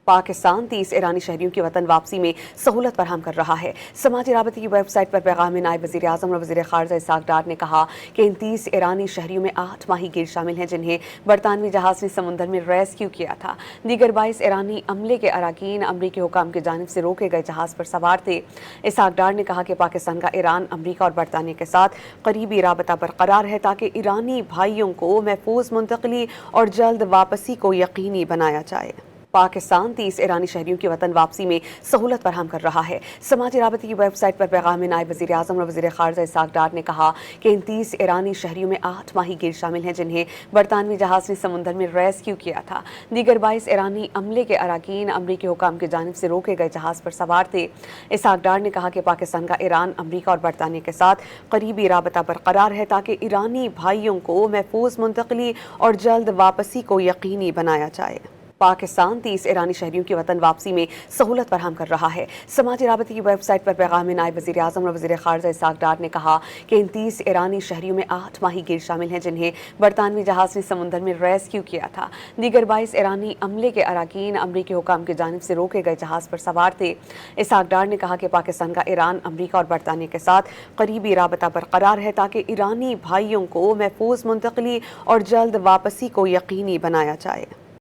پاکستان 30 ایرانی شہریوں کی وطن واپسی میں سہولت فراہم کر رہا ہے۔ سماجی رابطے کی ویب سائٹ پر پیغام میں نائب وزیر اعظم اور وزیر خارجہ اسحاق ڈار نے کہا کہ ان 30 ایرانی شہریوں میں 8 ماہی گیر شامل ہیں جنہیں برطانوی جہاز نے سمندر میں ریسکیو کیا تھا۔ دیگر 22 ایرانی عملے کے اراکین امریکی حکام کی جانب سے روکے گئے جہاز پر سوار تھے۔ اسحاق ڈار نے کہا کہ پاکستان کا ایران، امریکہ اور برطانیہ کے ساتھ قریبی رابطہ برقرار ہے تاکہ ایرانی بھائیوں کو محفوظ منتقلی اور جلد واپسی کو یقینی بنایا جائے۔ پاکستان 30 ایرانی شہریوں کی وطن واپسی میں سہولت فراہم کر رہا ہے۔ سماجی رابطے کی ویب سائٹ پر پیغام میں نائب وزیر اعظم اور وزیر خارجہ اسحاق ڈار نے کہا کہ ان 30 ایرانی شہریوں میں 8 ماہی گیر شامل ہیں جنہیں برطانوی جہاز نے سمندر میں ریسکیو کیا تھا۔ دیگر 22 ایرانی عملے کے اراکین امریکی حکام کی جانب سے روکے گئے جہاز پر سوار تھے۔ اسحاق ڈار نے کہا کہ پاکستان کا ایران، امریکہ اور برطانیہ کے ساتھ قریبی رابطہ برقرار ہے تاکہ ایرانی بھائیوں کو محفوظ منتقلی اور جلد واپسی کو یقینی بنایا جائے۔ پاکستان 30 ایرانی شہریوں کی وطن واپسی میں سہولت فراہم کر رہا ہے۔ سماجی رابطے کی ویب سائٹ پر پیغام میں نائب وزیر اعظم اور وزیر خارجہ اسحاق ڈار نے کہا کہ ان 30 ایرانی شہریوں میں 8 ماہی گیر شامل ہیں جنہیں برطانوی جہاز نے سمندر میں ریسکیو کیا تھا۔ دیگر 22 ایرانی عملے کے اراکین امریکی حکام کی جانب سے روکے گئے جہاز پر سوار تھے۔ اسحاق ڈار نے کہا کہ پاکستان کا ایران، امریکہ اور برطانیہ کے ساتھ قریبی رابطہ برقرار ہے تاکہ ایرانی بھائیوں کو محفوظ منتقلی اور جلد واپسی کو یقینی بنایا جائے۔